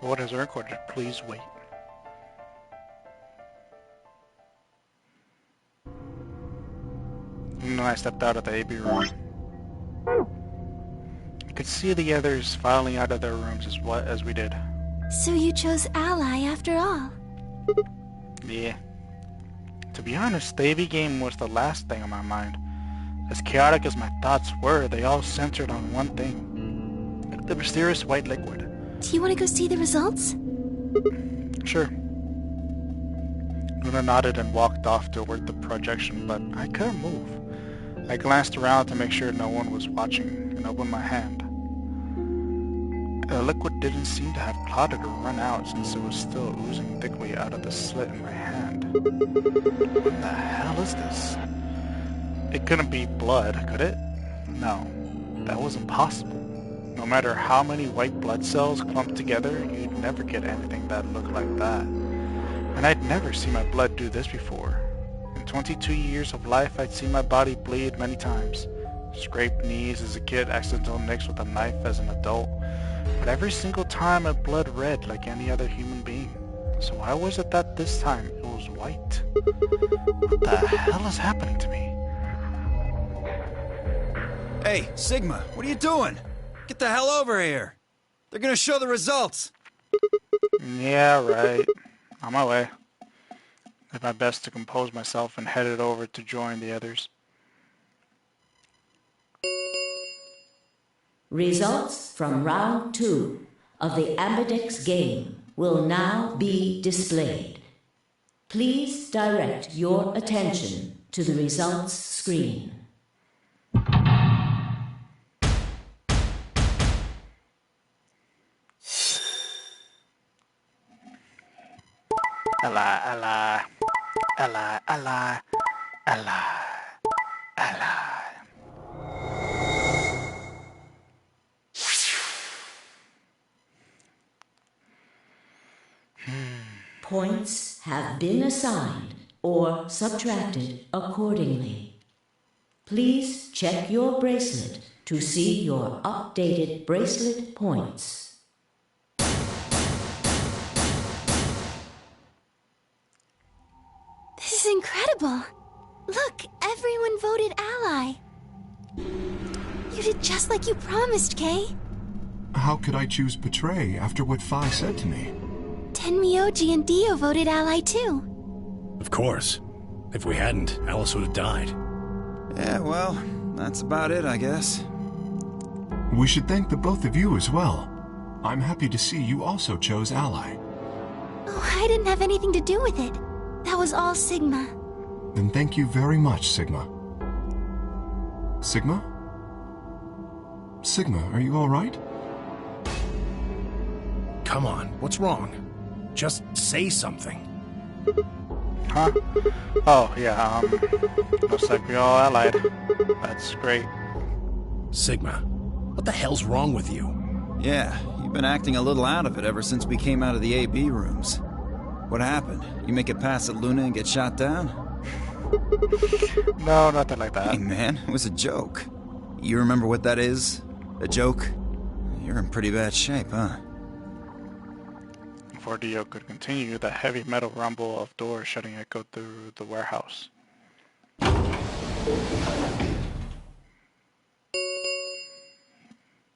What is recorded? Please wait. And then I stepped out of the AB room. I could see the others filing out of their rooms as we did. So you chose Ally after all? Yeah. To be honest, the AB game was the last thing on my mind. As chaotic as my thoughts were, they all centered on one thing. The mysterious white liquid. Do you want to go see the results? Sure. Luna nodded and walked off toward the projection, but I couldn't move. I glanced around to make sure no one was watching and opened my hand. The liquid didn't seem to have clotted or run out since it was still oozing thickly out of the slit in my hand. What the hell is this? It couldn't be blood, could it? No, that was impossible. No matter how many white blood cells clumped together, you'd never get anything that looked like that. And I'd never seen my blood do this before. In 22 years of life, I'd seen my body bleed many times. Scraped knees as a kid, accidental nicks with a knife as an adult. But every single time my blood red like any other human being. So why was it that this time it was white? What the hell is happening to me? Hey, Sigma, what are you doing? Get the hell over here. They're gonna show the results. Yeah, right. On my way. Did my best to compose myself and headed over to join the others. Results from round 2 of the Ambidex game will now be displayed. Please direct your attention to the results screen. Ally, ally, ally, ally, ally, ally. Points have been assigned or subtracted accordingly. Please check your bracelet to see your updated bracelet points. This is incredible! Look, everyone voted Ally. You did just like you promised, Kay. How could I choose Betray after what Phi said to me? Tenmyoji and Dio voted Ally too. Of course. If we hadn't, Alice would have died. Yeah, well, that's about it, I guess. We should thank the both of you as well. I'm happy to see you also chose Ally. Oh, I didn't have anything to do with it. That was all Sigma. Then thank you very much, Sigma. Sigma? Sigma, are you all right? Come on, what's wrong? Just say something. Huh? Oh, yeah, looks like we all allied. That's great. Sigma, what the hell's wrong with you? Yeah, you've been acting a little out of it ever since we came out of the AB rooms. What happened? You make it past at Luna and get shot down? No, nothing like that. Hey man, it was a joke. You remember what that is? A joke? You're in pretty bad shape, huh? Before Dio could continue, the heavy metal rumble of doors shutting echoed through the warehouse.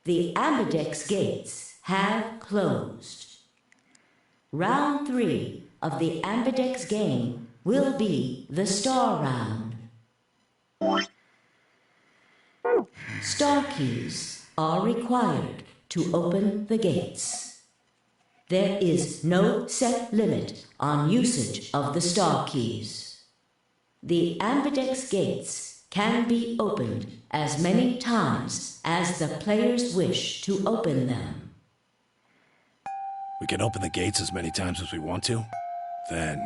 The Ambidex gates have closed. Round 3 of the Ambidex game will be the Star Round. Star keys are required to open the gates. There is no set limit on usage of the star keys. The Ambidex gates can be opened as many times as the players wish to open them. We can open the gates as many times as we want to? Then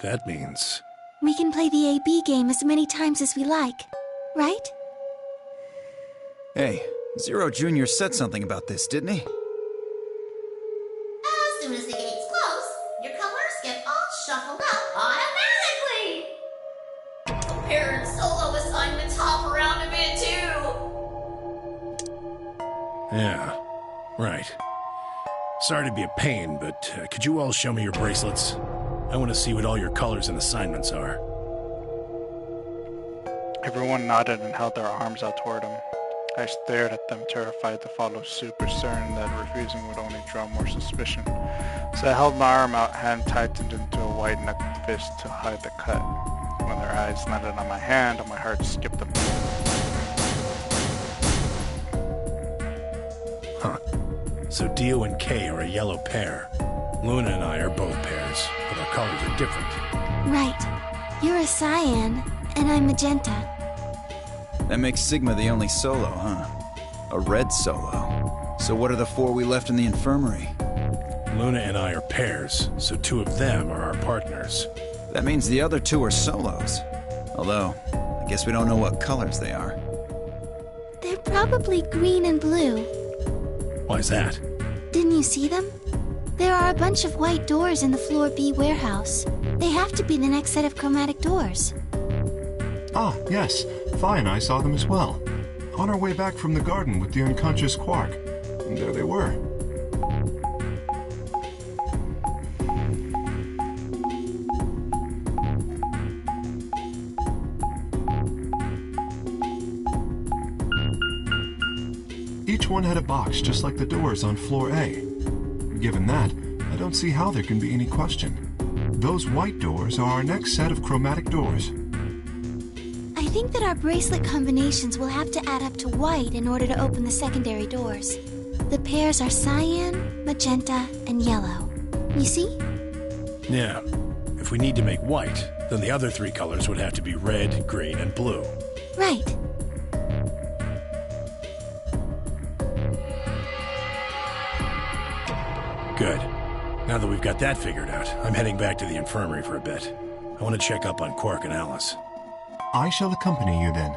that means... We can play the AB game as many times as we like, right? Hey, Zero Jr. said something about this, didn't he? As soon as the gates close, your colors get all shuffled up automatically! Parent solo assignments hop around a bit too! Yeah, right. Sorry to be a pain, but could you all show me your bracelets? I want to see what all your colors and assignments are. Everyone nodded and held their arms out toward him. I stared at them, terrified to follow suit, but certain that refusing would only draw more suspicion. So I held my arm out, hand tightened into a white-knuckled fist to hide the cut. When their eyes landed on my hand, my heart skipped a beat. Huh. So Dio and Kay are a yellow pair. Luna and I are both pairs, but our colors are different. Right. You're a cyan, and I'm magenta. That makes Sigma the only solo, huh? A red solo. So what are the 4 we left in the infirmary? Luna and I are pairs, so 2 of them are our partners. That means the other 2 are solos. Although, I guess we don't know what colors they are. They're probably green and blue. Why's that? Didn't you see them? There are a bunch of white doors in the Floor B warehouse. They have to be the next set of chromatic doors. Ah, yes. Phi and I saw them as well. On our way back from the garden with the unconscious Quark. And there they were. Each one had a box just like the doors on floor A. Given that, I don't see how there can be any question. Those white doors are our next set of chromatic doors. I think that our bracelet combinations will have to add up to white in order to open the secondary doors. The pairs are cyan, magenta, and yellow. You see? Yeah. If we need to make white, then the other 3 colors would have to be red, green, and blue. Right. Good. Now that we've got that figured out, I'm heading back to the infirmary for a bit. I want to check up on Quark and Alice. I shall accompany you then.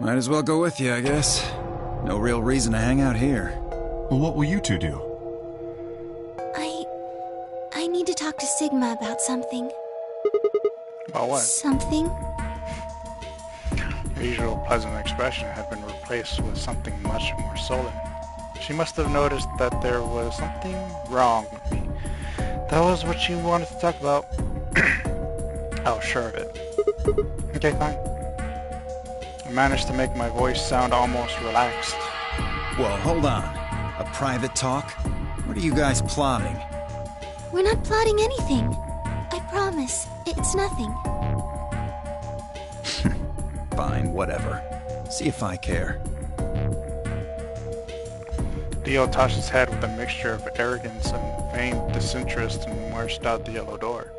Might as well go with you, I guess. No real reason to hang out here. Well, what will you 2 do? I need to talk to Sigma about something. About what? Something? Her usual pleasant expression had been replaced with something much more sullen. She must have noticed that there was something wrong with me. That was what she wanted to talk about. I was sure of it. Okay, fine. I managed to make my voice sound almost relaxed. Whoa, hold on. A private talk? What are you guys plotting? We're not plotting anything. I promise. It's nothing. Fine, whatever. See if I care. Dio tossed his head with a mixture of arrogance and feigned disinterest and marched out the yellow door.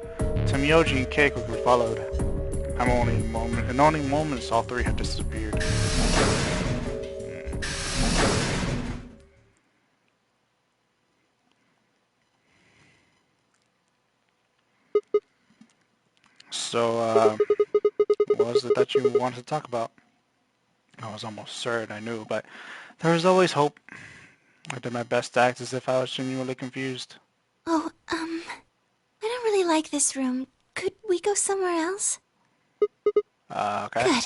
Tamioji and Kei quickly followed. In only moments, all 3 had disappeared. So, what was it that you wanted to talk about? I was almost certain I knew, but there was always hope. I did my best to act as if I was genuinely confused. Oh, I don't really like this room. Could we go somewhere else? Okay. Good.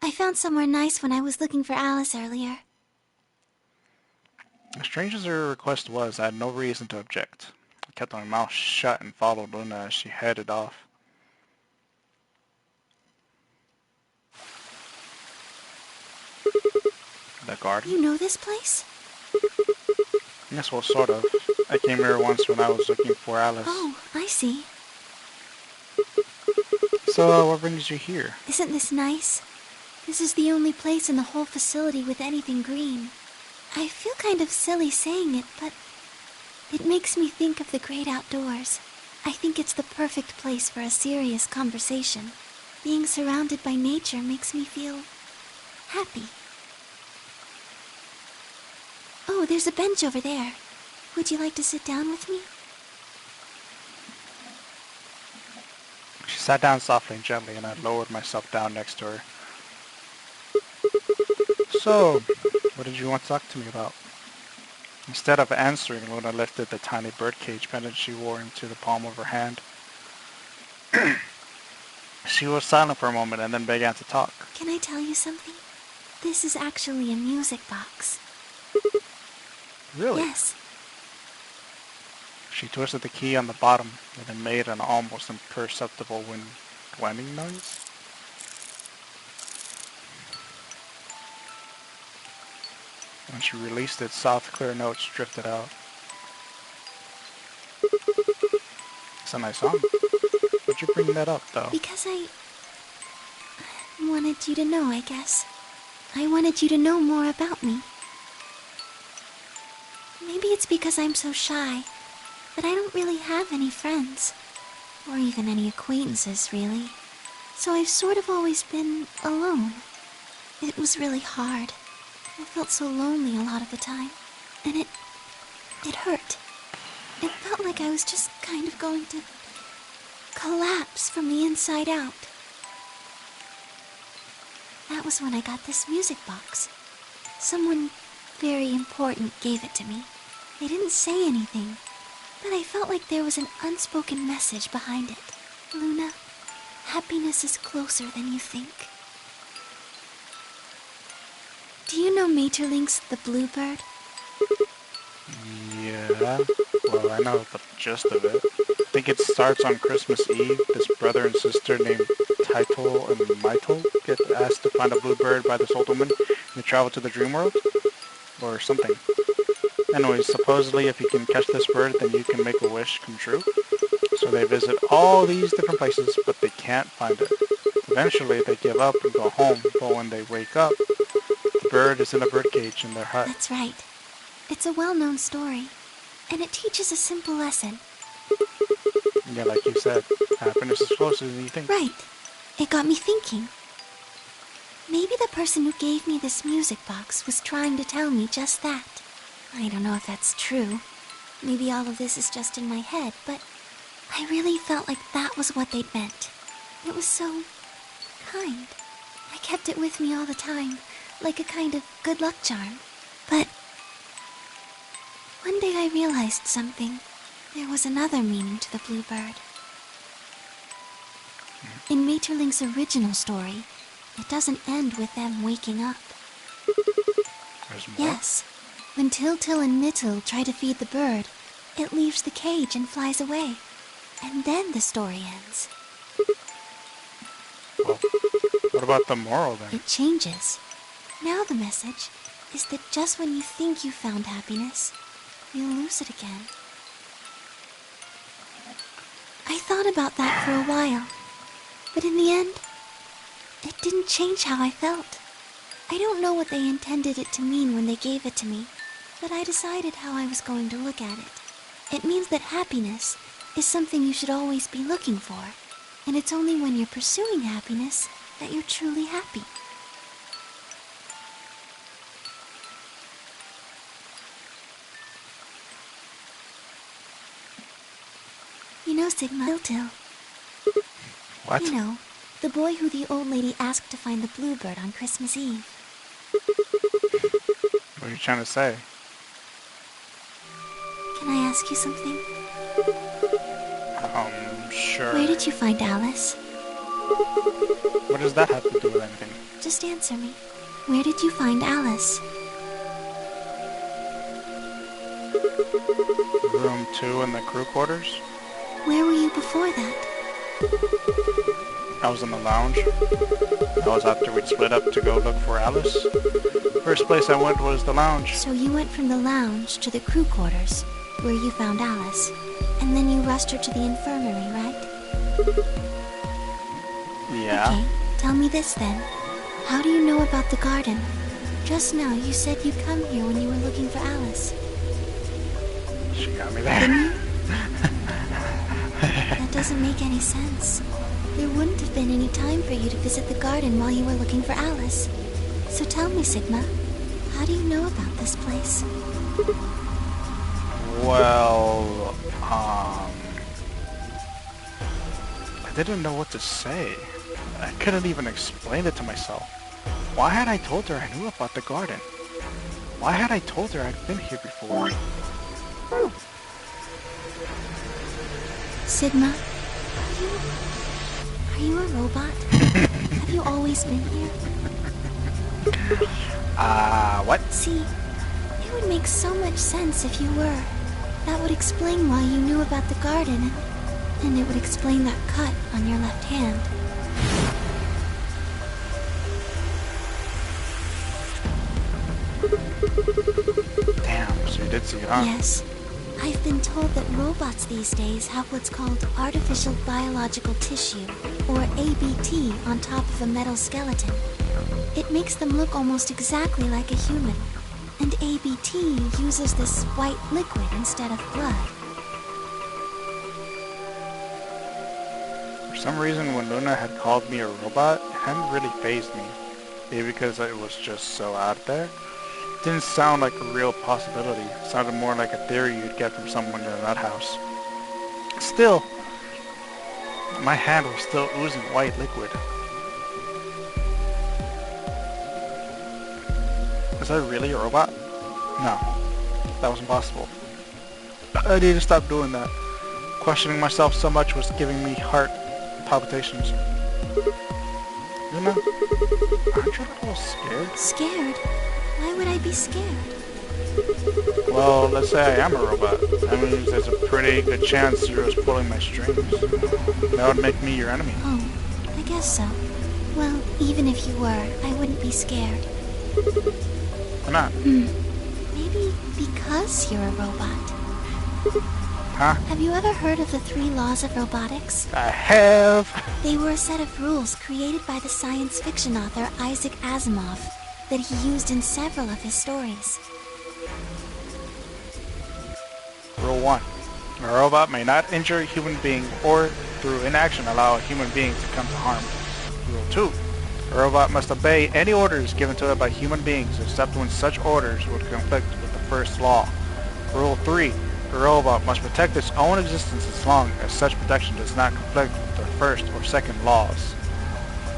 I found somewhere nice when I was looking for Alice earlier. As strange as her request was, I had no reason to object. I kept my mouth shut and followed Luna as she headed off. The garden? You know this place? Yes, well, sort of. I came here once when I was looking for Alice. Oh, I see. So, what brings you here? Isn't this nice? This is the only place in the whole facility with anything green. I feel kind of silly saying it, but it makes me think of the great outdoors. I think it's the perfect place for a serious conversation. Being surrounded by nature makes me feel happy. Oh, there's a bench over there. Would you like to sit down with me? She sat down softly and gently, and I lowered myself down next to her. So, what did you want to talk to me about? Instead of answering, Luna lifted the tiny birdcage pendant she wore into the palm of her hand. She was silent for a moment and then began to talk. Can I tell you something? This is actually a music box. Really? Yes. She twisted the key on the bottom, and it made an almost imperceptible winding noise. When she released it, soft, clear notes drifted out. It's a nice song. Why'd you bring that up, though? Because I wanted you to know, I guess. I wanted you to know more about me. Maybe it's because I'm so shy that I don't really have any friends. Or even any acquaintances, really. So I've sort of always been alone. It was really hard. I felt so lonely a lot of the time. And it hurt. It felt like I was just kind of going to collapse from the inside out. That was when I got this music box. Someone very important gave it to me. They didn't say anything, but I felt like there was an unspoken message behind it. Luna, happiness is closer than you think. Do you know Maeterlinck's The Bluebird? Yeah, well, I know the gist of it. I think it starts on Christmas Eve. This brother and sister named Title and Mytel get asked to find a bluebird by this old woman, and they travel to the dream world, or something. Anyways, supposedly if you can catch this bird, then you can make a wish come true. So they visit all these different places, but they can't find it. Eventually, they give up and go home, but when they wake up, the bird is in a birdcage in their hut. That's right. It's a well-known story, and it teaches a simple lesson. Yeah, like you said, happiness is closer than you think. Right. It got me thinking. Maybe the person who gave me this music box was trying to tell me just that. I don't know if that's true. Maybe all of this is just in my head, but I really felt like that was what they'd meant. It was so kind. I kept it with me all the time, like a kind of good luck charm. But one day I realized something. There was another meaning to the bluebird. In Maeterlinck's original story, it doesn't end with them waking up. There's more? Yes. When Til and Mittel try to feed the bird, it leaves the cage and flies away. And then the story ends. Well, what about the moral then? It changes. Now the message is that just when you think you found happiness, you'll lose it again. I thought about that for a while, but in the end, it didn't change how I felt. I don't know what they intended it to mean when they gave it to me, but I decided how I was going to look at it. It means that happiness is something you should always be looking for, and it's only when you're pursuing happiness that you're truly happy. You know Sigma Til. What? You know, the boy who the old lady asked to find the bluebird on Christmas Eve. What are you trying to say? Can I ask you something? Sure. Where did you find Alice? What does that have to do with anything? Just answer me. Where did you find Alice? Room 2 in the crew quarters? Where were you before that? I was in the lounge. That was after we'd split up to go look for Alice. First place I went was the lounge. So you went from the lounge to the crew quarters, where you found Alice, and then you rushed her to the infirmary, right? Yeah. Okay, tell me this then. How do you know about the garden? Just now you said you'd come here when you were looking for Alice. She got me there. Didn't you? That doesn't make any sense. There wouldn't have been any time for you to visit the garden while you were looking for Alice. So tell me, Sigma, how do you know about this place? Well, I didn't know what to say. I couldn't even explain it to myself. Why had I told her I knew about the garden? Why had I told her I'd been here before? Sigma, are you a robot? Have you always been here? What? See, it would make so much sense if you were. That would explain why you knew about the garden, and it would explain that cut on your left hand. Damn, so you did see it, huh? Yes. I've been told that robots these days have what's called artificial biological tissue, or ABT, on top of a metal skeleton. It makes them look almost exactly like a human. And ABT uses this white liquid instead of blood. For some reason, when Luna had called me a robot, it hadn't really fazed me. Maybe because it was just so out there. It didn't sound like a real possibility. It sounded more like a theory you'd get from someone in a nut house. Still, my hand was still oozing white liquid. Was I really a robot? No, that was impossible. I need to stop doing that. Questioning myself so much was giving me heart palpitations. Luna, aren't you a little scared? Scared? Why would I be scared? Well, let's say I am a robot. That means there's a pretty good chance Zero's pulling my strings. That would make me your enemy. Oh, I guess so. Well, even if you were, I wouldn't be scared. Why not? Maybe because you're a robot. Huh? Have you ever heard of the 3 laws of robotics? I have. They were a set of rules created by the science fiction author Isaac Asimov that he used in several of his stories. Rule 1. A robot may not injure a human being or, through inaction, allow a human being to come to harm. Rule 2. A robot must obey any orders given to it by human beings except when such orders would conflict with the first law. Rule 3. A robot must protect its own existence as long as such protection does not conflict with the first or second laws.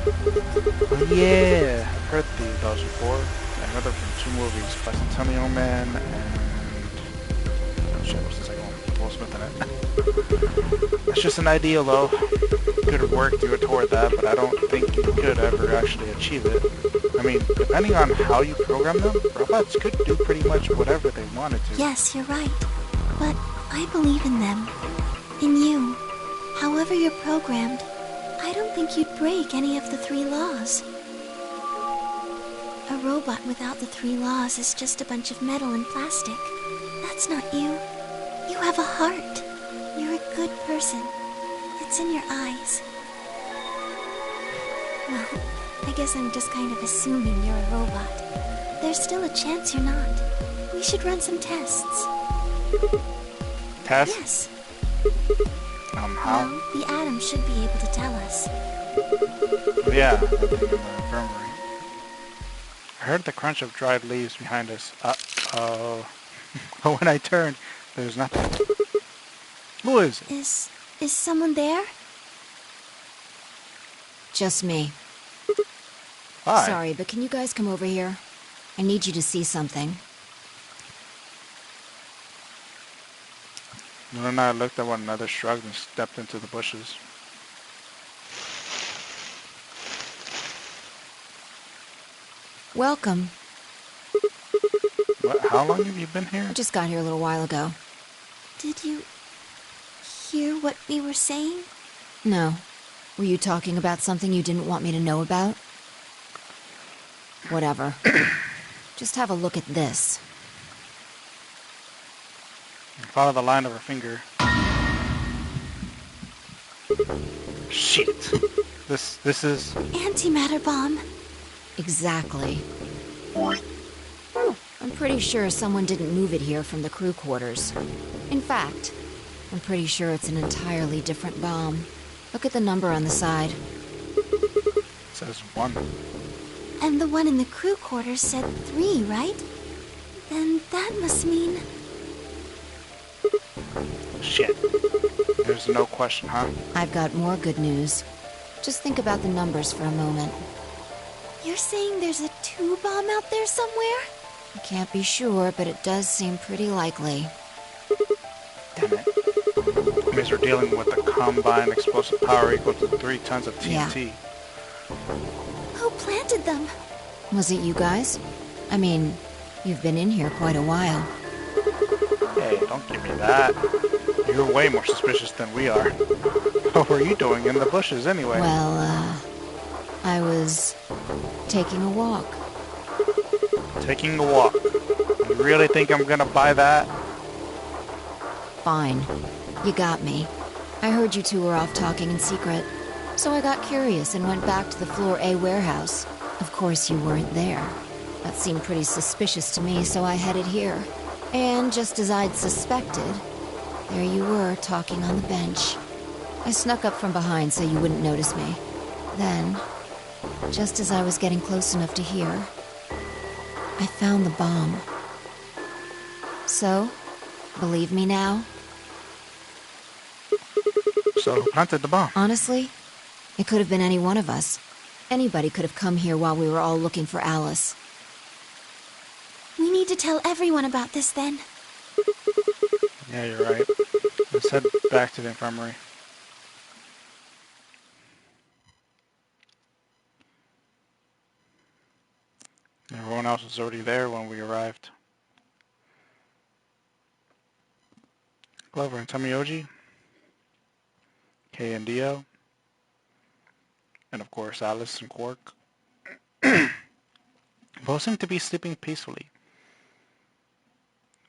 Oh yeah, I've heard those before. I heard them from 2 movies, Bicentennial Man and... shit, what's the second one? Will Smith in it. That's just an ideal though. Good work toward that, but I don't think you could ever actually achieve it. I mean, depending on how you program them, robots could do pretty much whatever they wanted to. Yes, you're right. But I believe in them. In you. However you're programmed, I don't think you'd break any of the 3 laws. A robot without the 3 laws is just a bunch of metal and plastic. That's not you. You have a heart. You're a good person. It's in your eyes. Well, I guess I'm just kind of assuming you're a robot. There's still a chance you're not. We should run some tests. Test? Yes. How? Well, the atom should be able to tell us. Oh, yeah, that thing in the infirmary. I heard the crunch of dried leaves behind us. Uh-oh. But when I turned, there was nothing. Who is it? Is someone there? Just me. Hi. Sorry, but can you guys come over here? I need you to see something. Luna and I looked at one another, shrugged, and stepped into the bushes. Welcome. What, how long have you been here? I just got here a little while ago. Did you hear what we were saying? No. Were you talking about something you didn't want me to know about? Whatever. Just have a look at this. Follow the line of her finger. Shit. This is... Antimatter bomb. Exactly. I'm pretty sure someone didn't move it here from the crew quarters. In fact, I'm pretty sure it's an entirely different bomb. Look at the number on the side. It says 1. And the one in the crew quarters said 3, right? Then that must mean... Shit. There's no question, huh? I've got more good news. Just think about the numbers for a moment. You're saying there's a 2 bomb out there somewhere? I can't be sure, but it does seem pretty likely. Damn it. That means we're dealing with a combined explosive power equal to 3 tons of TNT. Who planted them? Was it you guys? I mean, you've been in here quite a while. Hey, don't give me that. You're way more suspicious than we are. What were you doing in the bushes anyway? Well, I was taking a walk. Taking a walk. You really think I'm gonna buy that? Fine. You got me. I heard you two were off talking in secret. So I got curious and went back to the Floor A warehouse. Of course you weren't there. That seemed pretty suspicious to me, so I headed here. And just as I'd suspected, there you were, talking on the bench. I snuck up from behind so you wouldn't notice me. Then, just as I was getting close enough to hear, I found the bomb. So, believe me now? So who planted the bomb? Honestly, it could have been any one of us. Anybody could have come here while we were all looking for Alice. We need to tell everyone about this then. Yeah, you're right. Let's head back to the infirmary. Everyone else was already there when we arrived. Clover and Tomioji, Kay and Dio, and of course Alice and Quark. Both seem to be sleeping peacefully.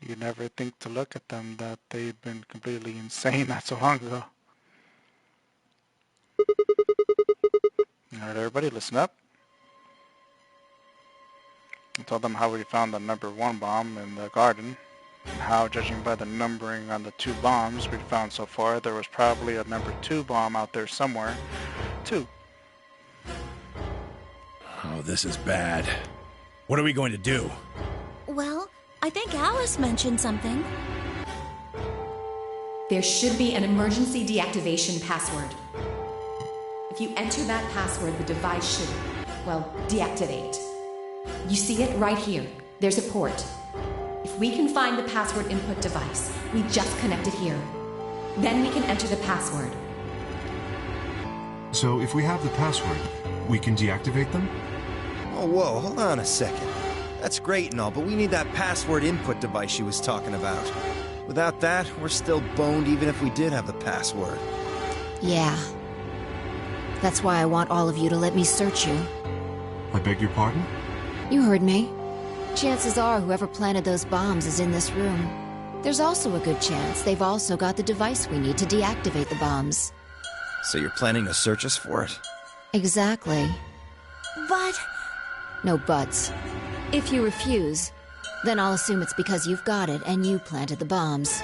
You'd never think to look at them that they'd been completely insane not so long ago. Alright everybody, listen up. I told them how we found the number 1 bomb in the garden, and how, judging by the numbering on the 2 bombs we'd found so far, there was probably a number 2 bomb out there somewhere, too. Oh, this is bad. What are we going to do? Well, I think Alice mentioned something. There should be an emergency deactivation password. If you enter that password, the device should, well, deactivate. You see it right here. There's a port. If we can find the password input device, we just connect it here. Then we can enter the password. So if we have the password, we can deactivate them? Oh, whoa, hold on a second. That's great and all, but we need that password input device she was talking about. Without that, we're still boned even if we did have the password. Yeah. That's why I want all of you to let me search you. I beg your pardon? You heard me. Chances are whoever planted those bombs is in this room. There's also a good chance they've also got the device we need to deactivate the bombs. So you're planning to search us for it? Exactly. But... No buts. If you refuse, then I'll assume it's because you've got it and you planted the bombs.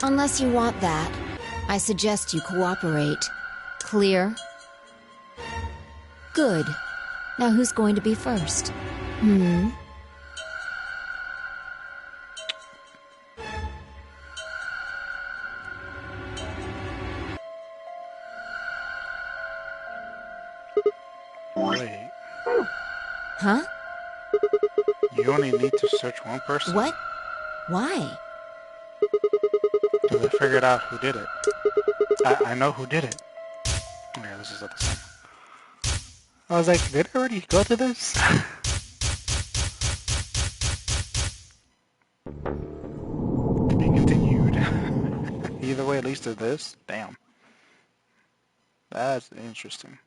Unless you want that, I suggest you cooperate. Clear? Good. Now who's going to be first? Wait, Huh? you only need to search one person? What? Why? Because I figured out who did it. I know who did it. Yeah, this is at the same. I was like, did I already go to this? To be continued. Either way, at least to this. Damn. That's interesting.